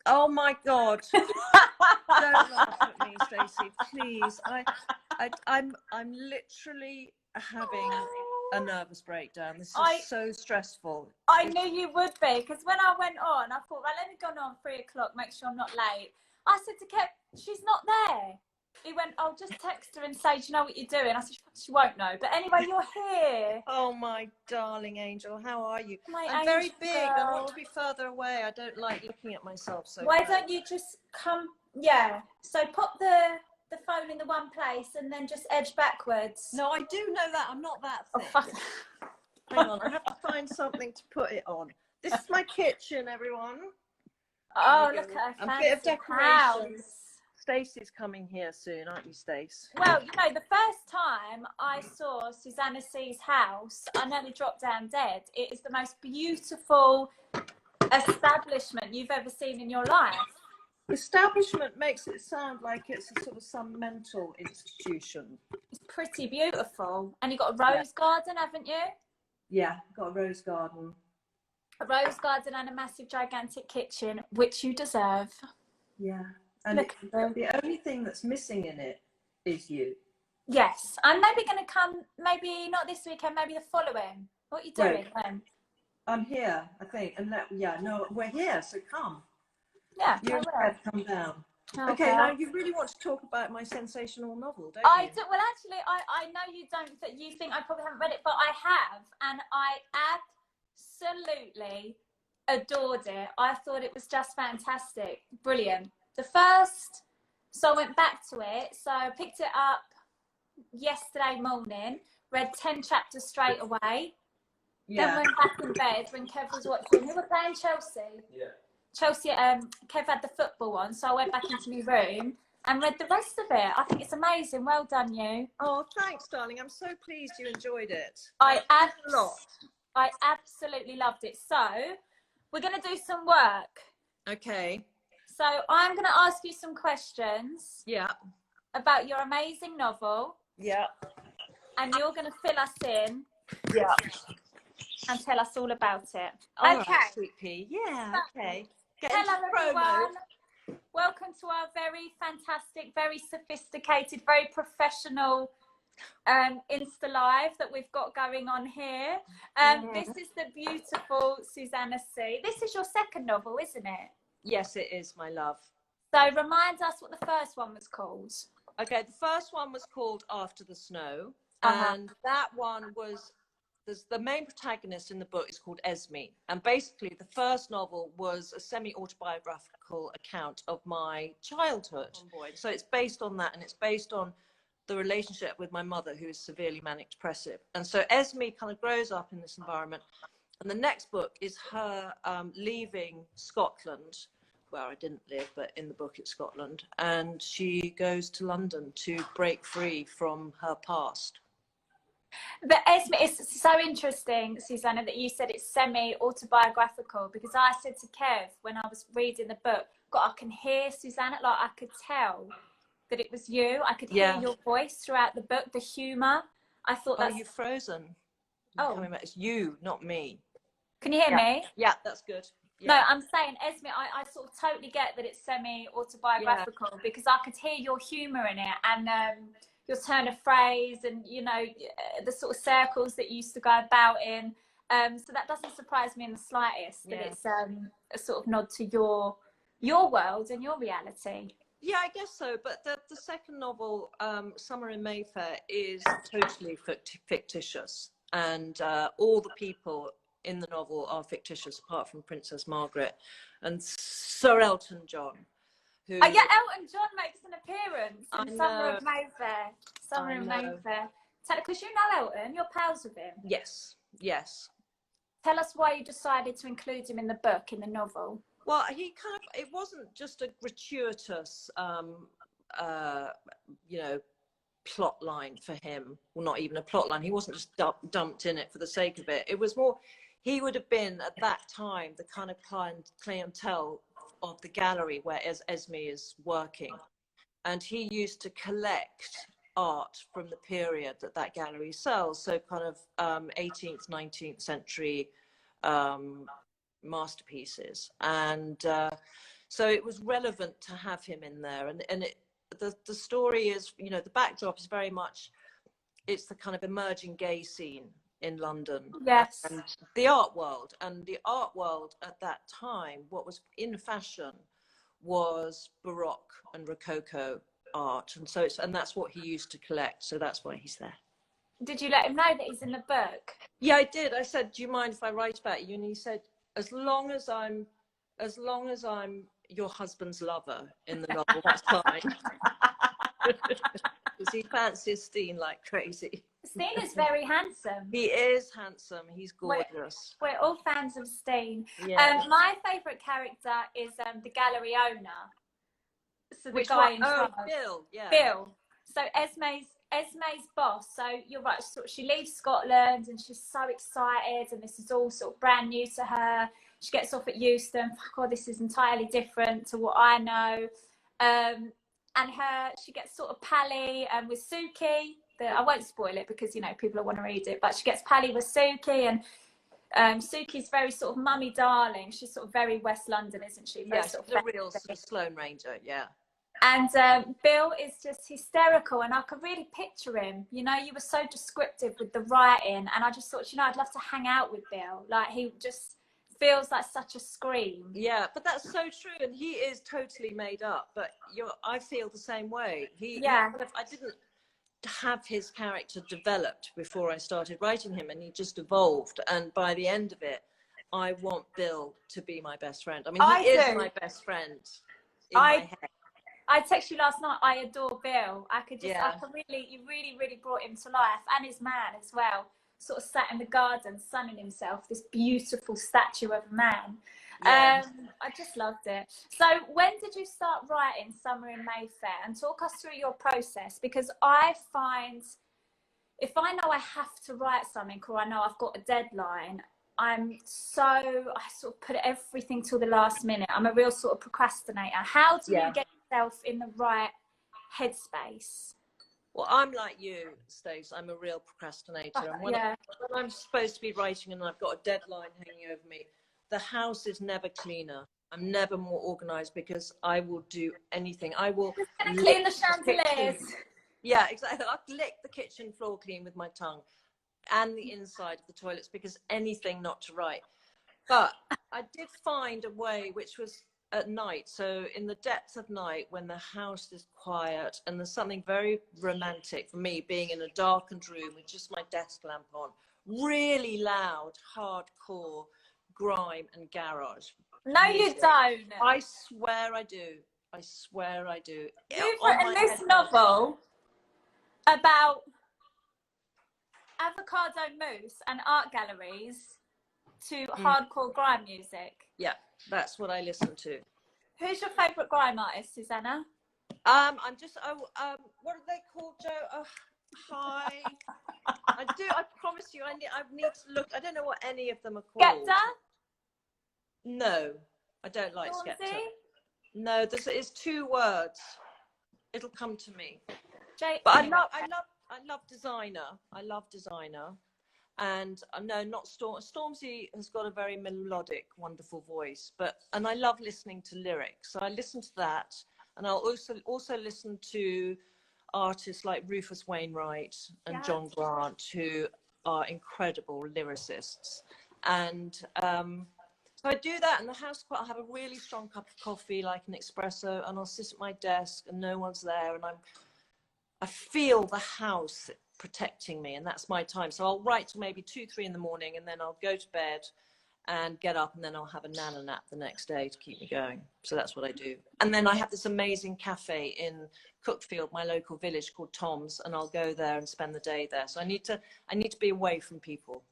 Oh my God! Don't laugh at me, Stacey, please. I'm literally having a nervous breakdown. This is so stressful. I knew you would be, because when I went on, I thought, right, let me go on 3 o'clock, make sure I'm not late. I said to Kev, she's not there. He went, oh, just text her and say, do you know what you're doing? I said, she won't know. But anyway, you're here. Oh, my darling angel, how are you? I'm Angel very big. girl. I want to be further away. I don't like looking at myself so Why close. don't you just come? Yeah. So pop the phone in the one place and then just edge backwards. No, I do know that. I'm not that thick. Oh, fuck. Hang on, I have to find something to put it on. This is my kitchen, everyone. Oh, look at her a bit of decoration. house. Stacey's coming here soon, aren't you, Stace? Well, you know, the first time I saw Susannah C's house, I nearly dropped down dead. It is the most beautiful establishment you've ever seen in your life. Establishment makes it sound like it's a sort of some mental institution. It's pretty beautiful. And you've got a rose garden, haven't you? Yeah, got a rose garden. A rose garden and a massive, gigantic kitchen, which you deserve. Yeah. And the only thing that's missing in it is you. Yes. I'm maybe going to come, maybe not this weekend, maybe the following. What are you doing then? I'm here, I think. And we're here, so come. Yeah, you have to come down. Okay, now you really want to talk about my sensational novel, don't you? I do. Well, actually, I know you don't, that you think I probably haven't read it, but I have. And I absolutely adored it. I thought it was just fantastic. Brilliant. So I went back to it. So I picked it up yesterday morning, read 10 chapters straight away. Yeah. Then went back in bed when Kev was watching. Who were playing Chelsea? Yeah. Chelsea, Kev had the football on, so I went back into my room and read the rest of it. I think it's amazing. Well done, you. Oh, thanks, darling. I'm so pleased you enjoyed it. I absolutely loved it. So we're going to do some work. Okay. So I'm going to ask you some questions. Yeah. About your amazing novel. Yeah. And you're going to fill us in. Yeah. And tell us all about it. All right, sweet pea. Yeah, okay. Hello, everyone. Welcome to our very fantastic, very sophisticated, very professional Insta Live that we've got going on here. This is the beautiful Susannah C. This is your second novel, isn't it? Yes, it is, my love. So remind us what the first one was called. Okay, the first one was called After the Snow. And that one was... the main protagonist in the book is called Esme, and basically the first novel was a semi-autobiographical account of my childhood. So it's based on that, and it's based on the relationship with my mother, who is severely manic depressive. And so Esme kind of grows up in this environment, and the next book is her leaving Scotland, where I didn't live, but in the book it's Scotland, and she goes to London to break free from her past. But Esme, it's so interesting, Susannah, that you said it's semi-autobiographical, because I said to Kev when I was reading the book, God, I can hear Susannah, like I could tell that it was you. I could hear your voice throughout the book, the humour. I thought that's... Oh, you've frozen. Coming back. It's you, not me. Can you hear me? Yeah, that's good. Yeah. No, I'm saying, Esme, I sort of totally get that it's semi-autobiographical because I could hear your humour in it, and your turn of phrase, and you know, the sort of circles that you used to go about in. So that doesn't surprise me in the slightest, that it's a sort of nod to your world and your reality. Yeah, I guess so. But the second novel, Summer in Mayfair, is totally fictitious, and all the people in the novel are fictitious, apart from Princess Margaret and Sir Elton John. Who... Oh yeah, Elton John makes an appearance in Summer in Mayfair. Summer in Mayfair. Because you know Elton, you're pals with him. Yes, yes. Tell us why you decided to include him in the book, in the novel. Well, it wasn't just a gratuitous, plot line for him. Well, not even a plot line. He wasn't just dumped in it for the sake of it. It was more, he would have been at that time the kind of clientele of the gallery where Esme is working, and he used to collect art from the period that gallery sells, so kind of 18th 19th century masterpieces. And So it was relevant to have him in there. And the story is, you know, the backdrop is very much, it's the kind of emerging gay scene in London. Yes. And the art world. And the art world at that time, what was in fashion was Baroque and Rococo art. And so and that's what he used to collect. So that's why he's there. Did you let him know that he's in the book? Yeah, I did. I said, do you mind if I write about you? And he said, as long as I'm your husband's lover in the novel, that's fine. Because he fancies Steen like crazy. Steen is very handsome. He is handsome. He's gorgeous. We're all fans of Steen. Yeah. My favourite character is the gallery owner. So the Which guy one? in charge. Bill. Yeah. Bill. So Esme's boss. So you're right. She leaves Scotland and she's so excited, and this is all sort of brand new to her. She gets off at Euston. God, this is entirely different to what I know. And she gets sort of pally with Suki. I won't spoil it because, you know, people want to read it, but she gets pally with Suki, and Suki's very sort of mummy darling. She's sort of very West London, isn't she? Very Yes, sort of the real sort of Sloane Ranger, yeah. And Bill is just hysterical, and I could really picture him. You know, you were so descriptive with the writing, and I just thought, you know, I'd love to hang out with Bill. Like, he just feels like such a scream. Yeah, but that's so true, and he is totally made up. But I feel the same way. I didn't have his character developed before I started writing him, and he just evolved. And by the end of it, I want Bill to be my best friend. I mean, he is my best friend in my head. I texted you last night. I adore Bill. You really brought him to life, and his man as well. Sort of sat in the garden, sunning himself. This beautiful statue of a man. Yeah. I just loved it. So, when did you start writing Summer in Mayfair? And talk us through your process, because I find if I know I have to write something, or I know I've got a deadline, I sort of put everything till the last minute. I'm a real sort of procrastinator. How do you get yourself in the right headspace? Well, I'm like you, Stacey. I'm a real procrastinator. And when I'm supposed to be writing and I've got a deadline hanging over me, the house is never cleaner. I'm never more organised, because I will do anything. I will clean the chandeliers. Yeah, exactly. I'll lick the kitchen floor clean with my tongue, and the inside of the toilets, because anything not to write. But I did find a way, which was at night. So in the depth of night, when the house is quiet, and there's something very romantic for me being in a darkened room with just my desk lamp on, really loud, hardcore grime and garage. No, music. You don't. I swear I do. I swear I do. You've written this novel about avocado mousse and art galleries to hardcore grime music. Yeah, that's what I listen to. Who's your favourite grime artist, Susannah? I'm just what are they called, Joe? Oh, hi. I promise you, I need to look. I don't know what any of them are called. Skepta? No, I don't like Stormzy? Skepta. No, it's 2 words. It'll come to me. But I love designer. I love designer. And no, not Stormzy has got a very melodic, wonderful voice. And I love listening to lyrics. So I listen to that, and I'll also listen to artists like Rufus Wainwright and John Grant, who are incredible lyricists. And so I do that in the house. I'll have a really strong cup of coffee, like an espresso, and I'll sit at my desk, and no one's there, and I feel the house protecting me, and that's my time. So I'll write till maybe 2-3 in the morning, and then I'll go to bed and get up, and then I'll have a nana nap the next day to keep me going. So that's what I do. And then I have this amazing cafe in Cookfield, my local village, called Tom's, and I'll go there and spend the day there. So I need to be away from people.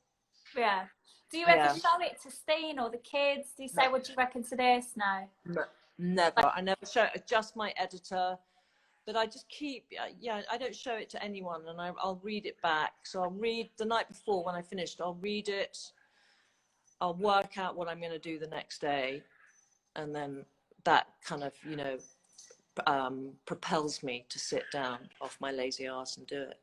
Yeah. Do you ever show it to Steen or the kids? Do you say, what do you reckon to this? No. Never. I never show it. Just my editor. But I just keep, I don't show it to anyone, and I'll read it back. So I'll read the night before when I finished, I'll read it. I'll work out what I'm going to do the next day. And then that kind of, propels me to sit down off my lazy arse and do it.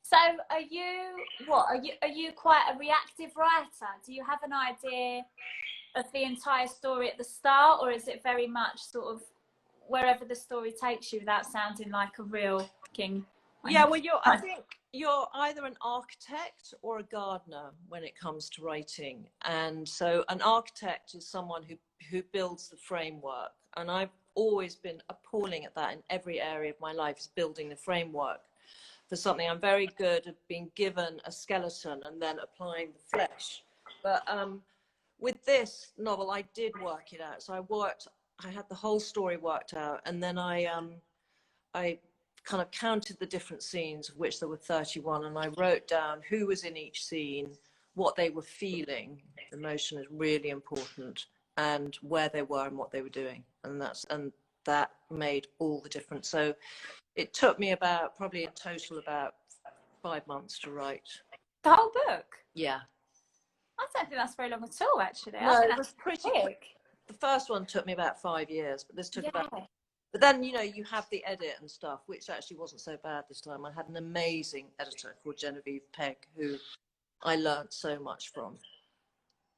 So are you quite a reactive writer? Do you have an idea of the entire story at the start, or is it very much sort of wherever the story takes you without sounding like a real king? Yeah, well, I think you're either an architect or a gardener when it comes to writing. And so an architect is someone who builds the framework. And I've always been appalling at that in every area of my life, is building the framework for something. I'm very good at being given a skeleton and then applying the flesh. But with this novel, I did work it out. So I had the whole story worked out, and then I kind of counted the different scenes, of which there were 31, and I wrote down who was in each scene, what they were feeling. Emotion is really important, and where they were and what they were doing, and that made all the difference. So it took me probably in total about 5 months to write the whole book. Yeah. I don't think that's very long at all, actually. No, it was pretty quick. The first one took me about 5 years, but this took about. But then, you know, you have the edit and stuff, which actually wasn't so bad this time. I had an amazing editor called Genevieve Pegg, who I learned so much from.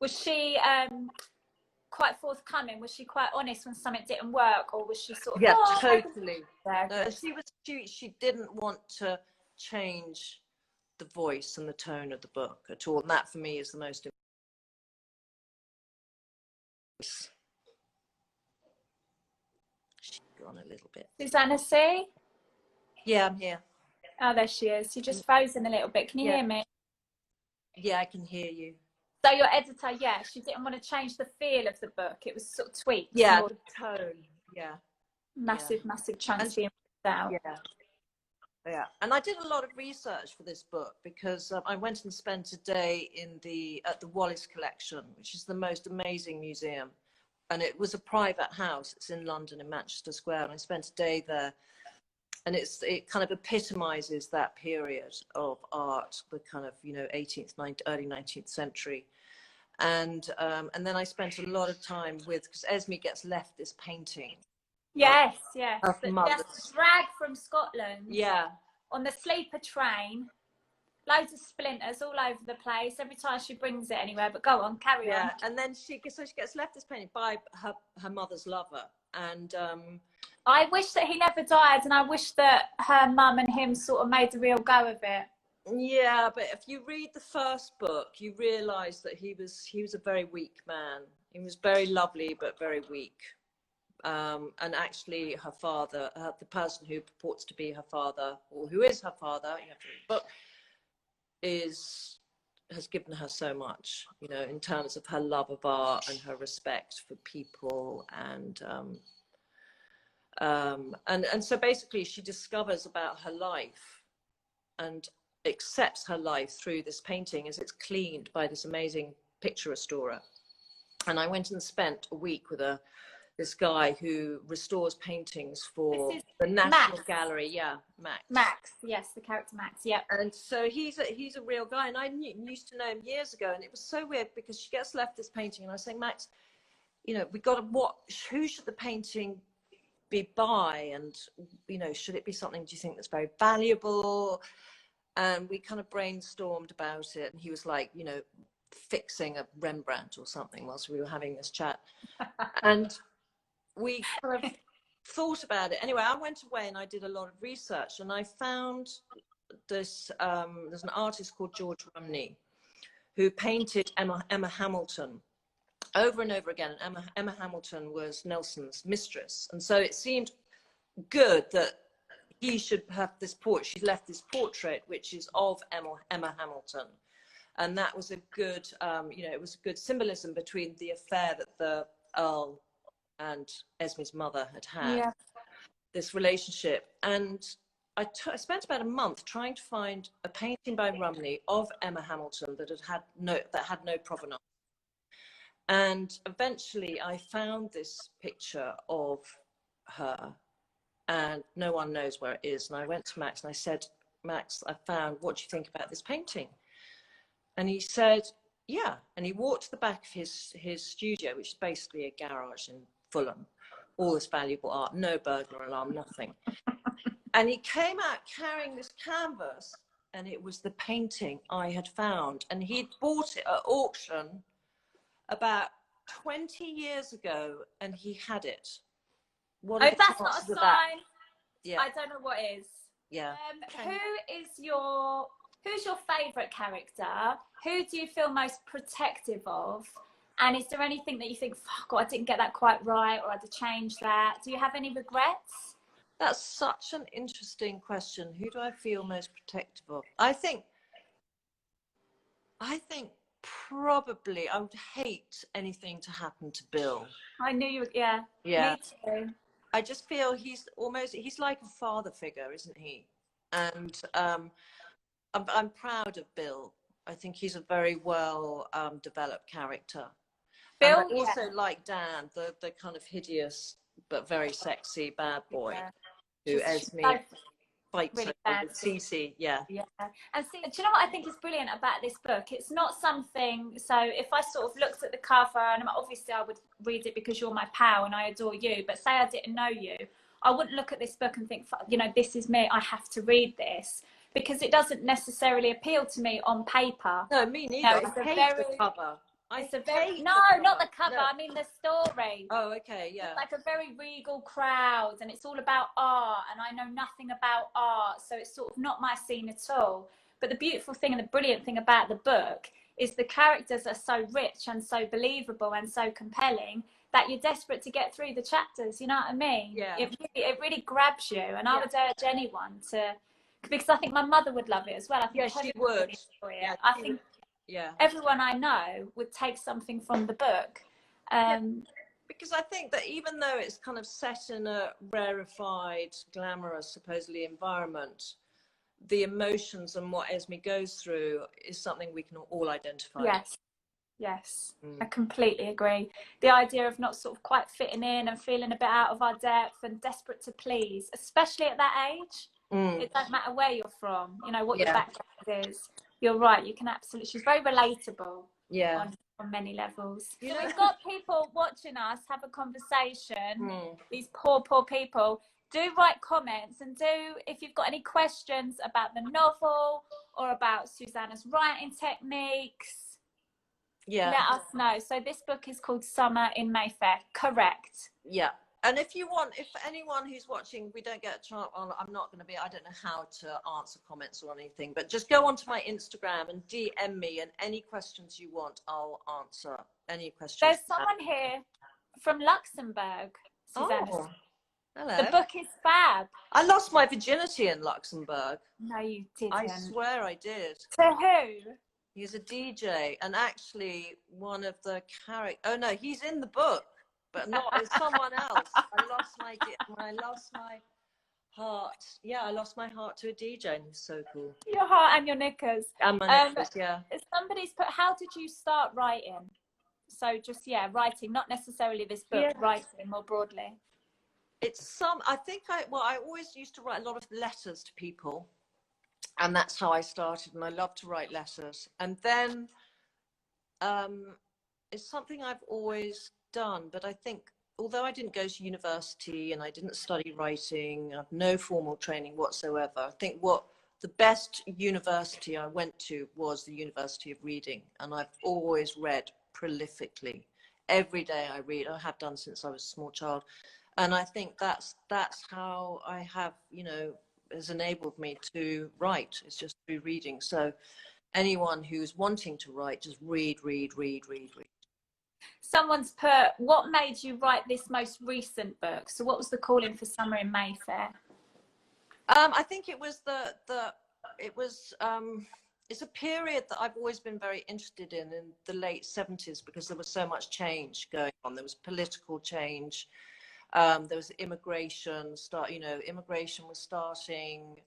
Was she quite forthcoming? Was she quite honest when something didn't work, or was she sort of? Yeah, totally. No, she didn't want to change the voice and the tone of the book at all, and that for me is the most important. She's gone a little bit. Susannah, see? Yeah, I'm here. Oh, there she is. You're just frozen a little bit. Can you hear me? Yeah, I can hear you. So your editor, she didn't want to change the feel of the book. It was sort of tweaked. Yeah, the tone. Yeah. Massive chunks being put out. Yeah, and I did a lot of research for this book because I went and spent a day at the Wallace Collection, which is the most amazing museum, and it was a private house. It's in London, in Manchester Square, and I spent a day there, and it kind of epitomizes that period of art, the kind of 18th, early 19th century, and then I spent a lot of time because Esme gets left this painting. Yes. Just dragged from Scotland. Yeah. On the sleeper train, loads of splinters all over the place every time she brings it anywhere. But go on, carry on. Yeah, and then she gets left this painting by her mother's lover, and I wish that he never died, and I wish that her mum and him sort of made a real go of it. Yeah, but if you read the first book, you realise that he was a very weak man. He was very lovely but very weak. And actually her father, the person who purports to be her father, or who is her father, you have to read the book, has given her so much, in terms of her love of art and her respect for people, and so basically she discovers about her life and accepts her life through this painting as it's cleaned by this amazing picture restorer. And I went and spent a week with this guy who restores paintings for the National Gallery. Yeah, Max. Yes, the character Max. Yeah. And so he's a real guy, and I used to know him years ago, and it was so weird because she gets left this painting, and I was saying, Max, we got to who should the painting be by, and should it be something, do you think, that's very valuable? And we kind of brainstormed about it, and he was like, fixing a Rembrandt or something whilst we were having this chat. And we kind of thought about it. Anyway, I went away and I did a lot of research, and I found there's an artist called George Rumney who painted Emma Hamilton over and over again. And Emma Hamilton was Nelson's mistress, and so it seemed good that he should have this portrait. She'd left this portrait which is of Emma Hamilton, and that was a good it was a good symbolism between the affair that the Earl and Esme's mother had, this relationship. And I spent about a month trying to find a painting by Rumney of Emma Hamilton that had no provenance. And eventually I found this picture of her, and no one knows where it is. And I went to Max and I said, Max, I found, what do you think about this painting? And he said, yeah. And he walked to the back of his studio, which is basically a garage in Fulham, all this valuable art, no burglar alarm, nothing. And he came out carrying this canvas, and it was the painting I had found. And he'd bought it at auction about 20 years ago, and he had it. What Oh, are the that's not a chances of that? sign. Yeah. I don't know what is. Yeah. Who's your favourite character? Who do you feel most protective of? And is there anything that you think, fuck, I didn't get that quite right, or I'd have changed that? Do you have any regrets? That's such an interesting question. Who do I feel most protective of? I think probably I would hate anything to happen to Bill. I knew you would, yeah. Yeah. Me too. I just feel he's like a father figure, isn't he? And I'm proud of Bill. I think he's a very well developed character. And I Bill, also like Dan, the kind of hideous but very sexy bad boy who Esme fights really over with Stacey. Yeah. Yeah. And see, do you know what I think is brilliant about this book? It's not something, so if I sort of looked at the cover, and obviously I would read it because you're my pal and I adore you, but say I didn't know you, I wouldn't look at this book and think, you know, this is me, I have to read this, because it doesn't necessarily appeal to me on paper. No, me neither. No, I hate the cover. Not the cover. No. I mean the story. Oh, okay, yeah. It's like a very regal crowd, and it's all about art, and I know nothing about art, so it's sort of not my scene at all. But the beautiful thing and the brilliant thing about the book is the characters are so rich and so believable and so compelling that you're desperate to get through the chapters. You know what I mean? Yeah. It really grabs you, and I would urge anyone to, because I think my mother would love it as well. I think she would. Yeah, I think. Yeah. Everyone I know would take something from the book. Because I think that even though it's kind of set in a rarefied, glamorous, supposedly environment, the emotions and what Esme goes through is something we can all identify. Yes. I completely agree. The idea of not sort of quite fitting in and feeling a bit out of our depth and desperate to please, especially at that age. It doesn't matter where you're from, you know, what your background is. You're right, you can absolutely, she's very relatable on many levels. So we've got people watching us have a conversation, these poor people. Do write comments, and if you've got any questions about the novel or about Susannah's writing techniques, let us know. So this book is called Summer in Mayfair, correct? Yeah. And if anyone who's watching, we don't get a chance on, I don't know how to answer comments or anything, but just go onto my Instagram and DM me, and any questions you want, I'll answer any questions. There's someone here from Luxembourg, Susannah. Oh, hello. The book is fab. I lost my virginity in Luxembourg. No, you didn't. I swear I did. To who? He's a DJ, and actually one of the characters, oh no, he's in the book. But not as someone else. I lost my heart. Yeah, I lost my heart to a DJ, and he's so cool. Your heart and your knickers. And my knickers, yeah. Somebody's put, how did you start writing? So just, writing, not necessarily this book, writing more broadly. I always used to write a lot of letters to people, and that's how I started, and I love to write letters. And then it's something I've always done, but I think although I didn't go to university and I didn't study writing, I have no formal training whatsoever, I think what the best university I went to was the University of Reading, and I've always read prolifically. Every day I read. I have done since I was a small child, and I think that's how I have, has enabled me to write. It's just through reading. So anyone who's wanting to write, just read. Someone's put, what made you write this most recent book? So what was the calling for Summer in Mayfair? I think it was it's a period that I've always been very interested in the late 70s, because there was so much change going on. There was political change. There was immigration immigration was starting.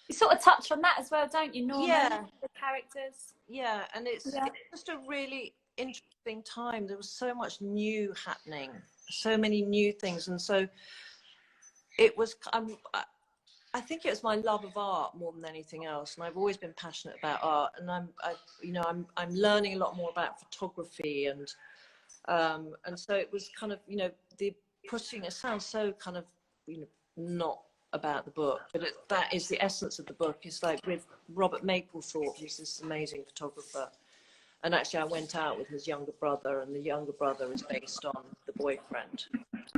You sort of touch on that as well, don't you, Norman? Yeah. The characters. Yeah, and it's just a really interesting time. There was so much new happening, so many new things, and so it was. I think it was my love of art more than anything else, and I've always been passionate about art. And I'm learning a lot more about photography, and so it was kind of the pushing. It sounds so kind of not about the book, but that is the essence of the book. It's like with Robert Mapplethorpe, who's this amazing photographer. And actually, I went out with his younger brother, and the younger brother is based on the boyfriend,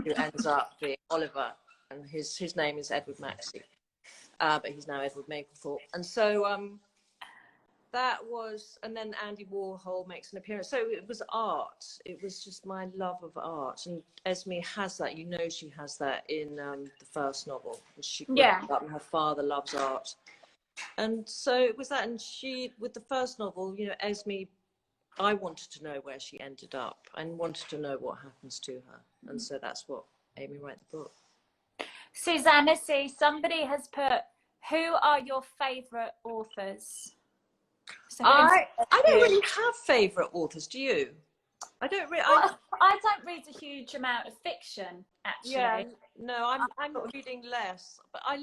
who ends up being Oliver, and his name is Edward Maxey, but he's now Edward Mapplethorpe. And so that was, and then Andy Warhol makes an appearance. So it was art. It was just my love of art, and Esme has that. She has that in the first novel. She grew up, and her father loves art, and so it was that. And she, with the first novel, Esme, I wanted to know where she ended up and wanted to know what happens to her. And so that's what made me write the book. Susannah, see, somebody has put, who are your favourite authors? So I don't really have favourite authors. Do you? I don't really. I don't read a huge amount of fiction, actually. Yeah, no, I'm reading less, but I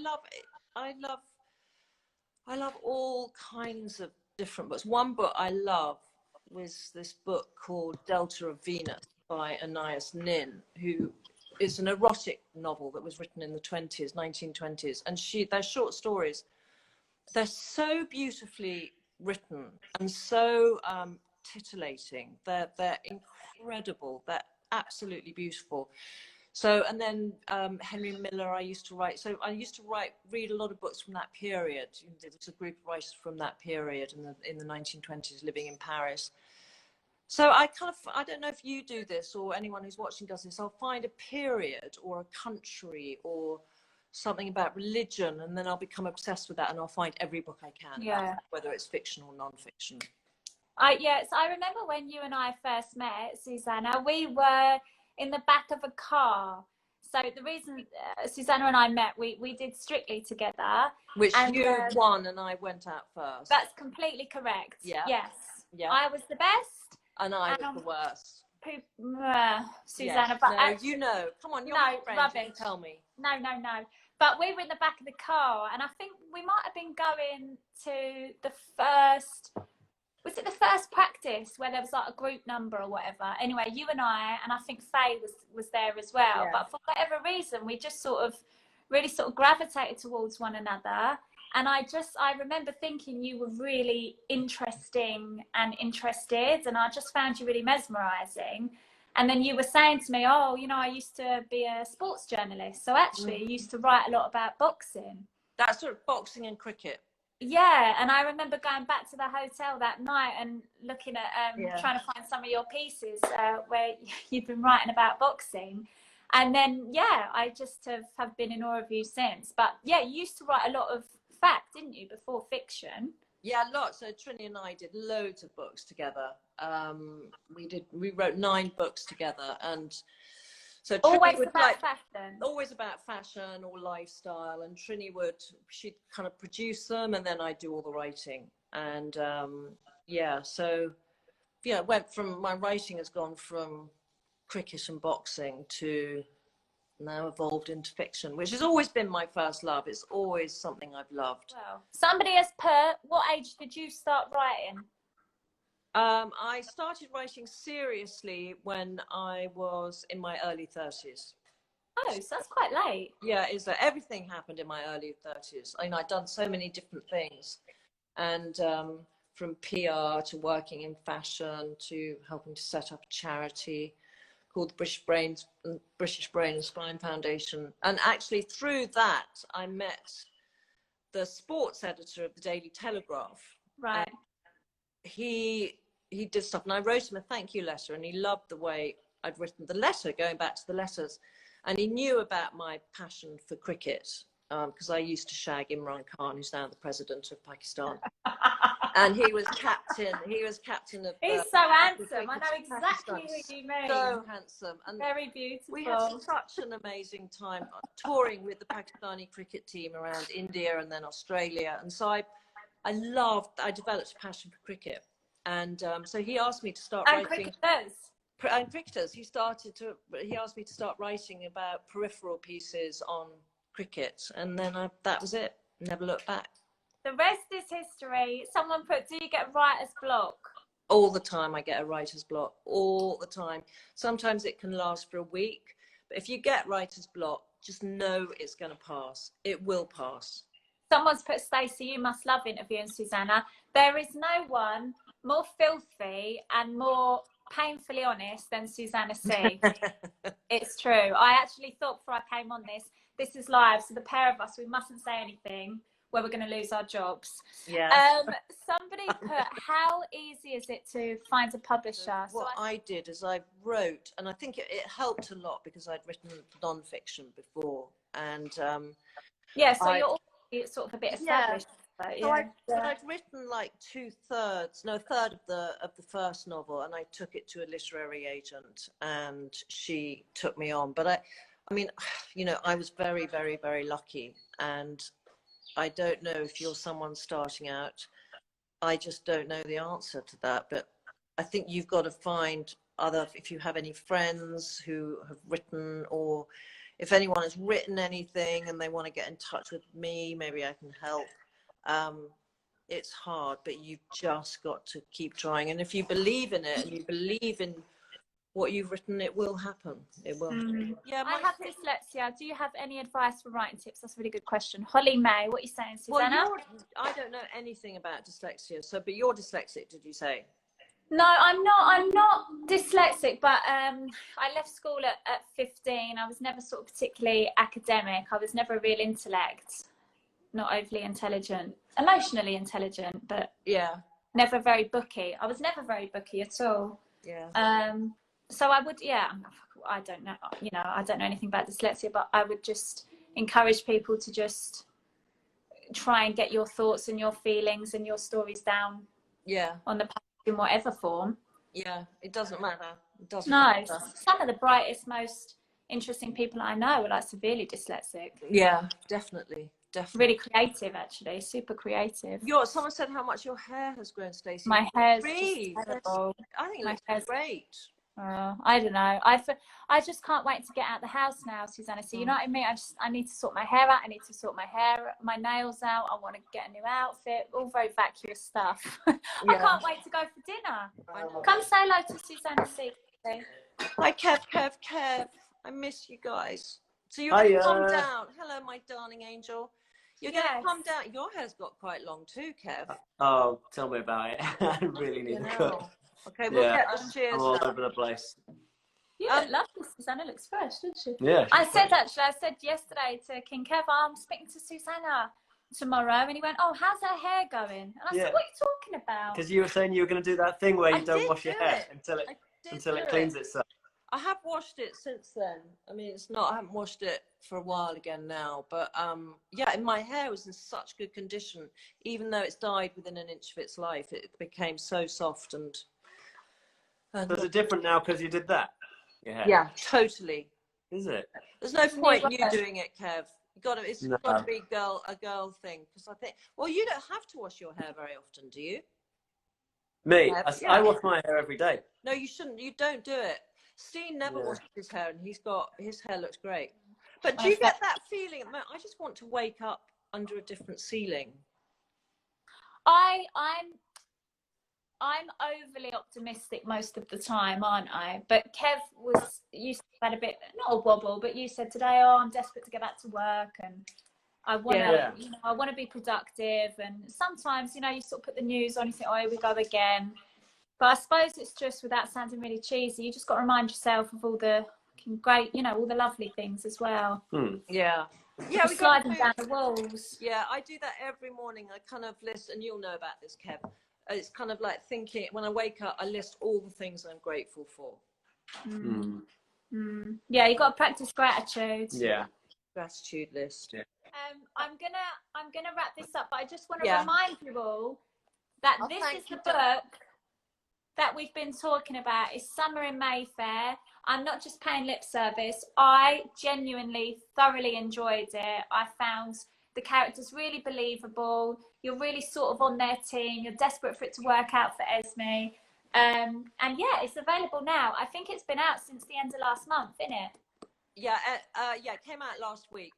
love all kinds of different books. One book I love was this book called Delta of Venus by Anais Nin, who is an erotic novel that was written in the 1920s. And they're short stories. They're so beautifully written and so titillating. They're incredible. They're absolutely beautiful. So, and then Henry Miller, I used to read a lot of books from that period. There was a group of writers from that period in the 1920s living in Paris. So I don't know if you do this or anyone who's watching does this. I'll find a period or a country or something about religion, and then I'll become obsessed with that, and I'll find every book I can, whether it's fiction or non-fiction. Yes, I remember when you and I first met, Susannah, we were in the back of a car. So the reason Susannah and I met, we did Strictly together. Which you won and I went out first. That's completely correct. Yeah. Yes. Yeah. I was the best. And I was the worst. Susanna, yes. but no, actually, come on, you're my friend. Rubbish. You tell me. No. But we were in the back of the car, and I think we might have been going to the first. Was it the first practice where there was like a group number or whatever? Anyway, you and I think Faye was there as well. Yeah. But for whatever reason, we just really gravitated towards one another. And I remember thinking you were really interesting and interested, and I just found you really mesmerising. And then you were saying to me, oh, I used to be a sports journalist. So actually, you used to write a lot about boxing. That's sort of boxing and cricket. Yeah, and I remember going back to the hotel that night and looking at trying to find some of your pieces where you've been writing about boxing. And then, I just have been in awe of you since. But you used to write a lot of fact, didn't you, before fiction? Yeah, lots. So Trini and I did loads of books together. We wrote 9 books together, and so always about fashion. Always about fashion or lifestyle, and she'd kind of produce them, and then I'd do all the writing. And my writing has gone from cricket and boxing to now evolved into fiction, which has always been my first love. It's always something I've loved. Wow. Somebody has put, what age did you start writing? I started writing seriously when I was in my early 30s. Oh, so that's quite late. Yeah, everything happened in my early 30s. I mean, I'd done so many different things, and from PR to working in fashion to helping to set up a charity called the British Brain and Spine Foundation. And actually through that, I met the sports editor of the Daily Telegraph. Right. He did stuff, and I wrote him a thank you letter, and he loved the way I'd written the letter, going back to the letters. And he knew about my passion for cricket, because I used to shag Imran Khan, who's now the president of Pakistan. And he was captain of... He's so handsome. I know exactly who you mean. So handsome. And very beautiful. We had such an amazing time touring with the Pakistani cricket team around India and then Australia. And so I developed a passion for cricket. And so he asked me to start writing... And cricketers. He asked me to start writing about peripheral pieces on cricket. And then that was it. Never looked back. The rest is history. Someone put, do you get writer's block? All the time I get a writer's block, all the time. Sometimes it can last for a week. But if you get writer's block, just know it's going to pass. It will pass. Someone's put, Stacey, you must love interviewing Susannah. There is no one more filthy and more painfully honest than Susannah C. It's true. I actually thought before I came on this is live, so the pair of us, we mustn't say anything where we're going to lose our jobs. Yeah. Somebody put, how easy is it to find a publisher? What I did is I wrote, and I think it helped a lot because I'd written non-fiction before, and yeah, so you're already sort of a bit established. Yeah. So I'd written like a third of the first novel, and I took it to a literary agent, and she took me on. But I mean, you know, I was very, very, very lucky, and I don't know if you're someone starting out. I just don't know the answer to that. But I think you've got to find if you have any friends who have written, or if anyone has written anything and they want to get in touch with me, maybe I can help. It's hard, but you've just got to keep trying. And if you believe in it and you believe in what you've written, it will happen. It will. Yeah, I have dyslexia. Do you have any advice for writing tips? That's a really good question. Holly May, what are you saying, Susannah? Well, I don't know anything about dyslexia. So, but you're dyslexic, did you say? No, I'm not dyslexic, but I left school at 15. I was never sort of particularly academic. I was never a real intellect, not overly intelligent, emotionally intelligent, but never very booky. I was never very booky at all. So I would, I don't know, you know, I don't know anything about dyslexia, but I would just encourage people to just try and get your thoughts and your feelings and your stories down on the page in whatever form. It doesn't matter. It doesn't matter. Some of the brightest, most interesting people I know are like severely dyslexic. Yeah, definitely. Really creative, actually, super creative. Someone said how much your hair has grown, Stacey. My hair's just terrible. I think it looks great. I don't know. I just can't wait to get out the house now, Susannah. So you know what I mean? I need to sort my hair out. I need to sort my nails out. I want to get a new outfit. All very vacuous stuff. I can't wait to go for dinner. Come say hello to Susannah C. Hi, Kev. I miss you guys. So you're going to come down. Hello, my darling angel. You're going to come down. Your hair's got quite long too, Kev. Oh, tell me about it. I really need a cut. Okay, we'll get the shears. I'm all over the place. You look lovely, Susannah. Looks fresh, didn't she? Yeah. I said yesterday to King Kev, I'm speaking to Susannah tomorrow, and he went, "Oh, how's her hair going?" And I said, "What are you talking about?" Because you were saying you were going to do that thing where you don't wash your hair until it cleans itself. I have washed it since then. I mean, I haven't washed it for a while again now, but and my hair was in such good condition. Even though it's died within an inch of its life, it became so soft and so is it different now because you did that? Yeah, totally. Is it? There's no point in you doing it, Kev. It's got to be a girl thing. Because I think, well, you don't have to wash your hair very often, do you? Me? I wash my hair every day. No, you shouldn't. You don't do it. Steen never washes his hair, and his hair looks great. But do you get that feeling? I just want to wake up under a different ceiling. I'm overly optimistic most of the time, aren't I? But Kev you had a bit, not a wobble, but you said today, "Oh, I'm desperate to get back to work, and I want to, I want to be productive." And sometimes, you sort of put the news on, you think, "Oh, here we go again." But I suppose it's just, without sounding really cheesy, you just got to remind yourself of all the great, all the lovely things as well. Yeah, we sliding down the walls. Yeah, I do that every morning. I kind of list, and you'll know about this, Kev. It's kind of like thinking, when I wake up, I list all the things I'm grateful for. Yeah, you got to practice gratitude. Yeah, gratitude list. Yeah. I'm gonna wrap this up, but I just want to remind you all that this is the book that we've been talking about. Is Summer in Mayfair. I'm not just paying lip service. I genuinely thoroughly enjoyed it. I found the characters really believable. You're really sort of on their team. You're desperate for it to work out for Esme. And yeah, it's available now. I think it's been out since the end of last month, isn't it? Yeah, it came out last week.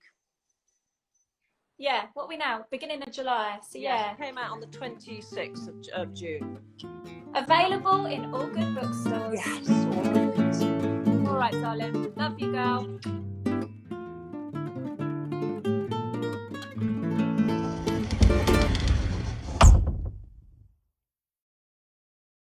Yeah, what are we now? Beginning of July. So yeah. It came out on the 26th of June. Available in all good bookstores.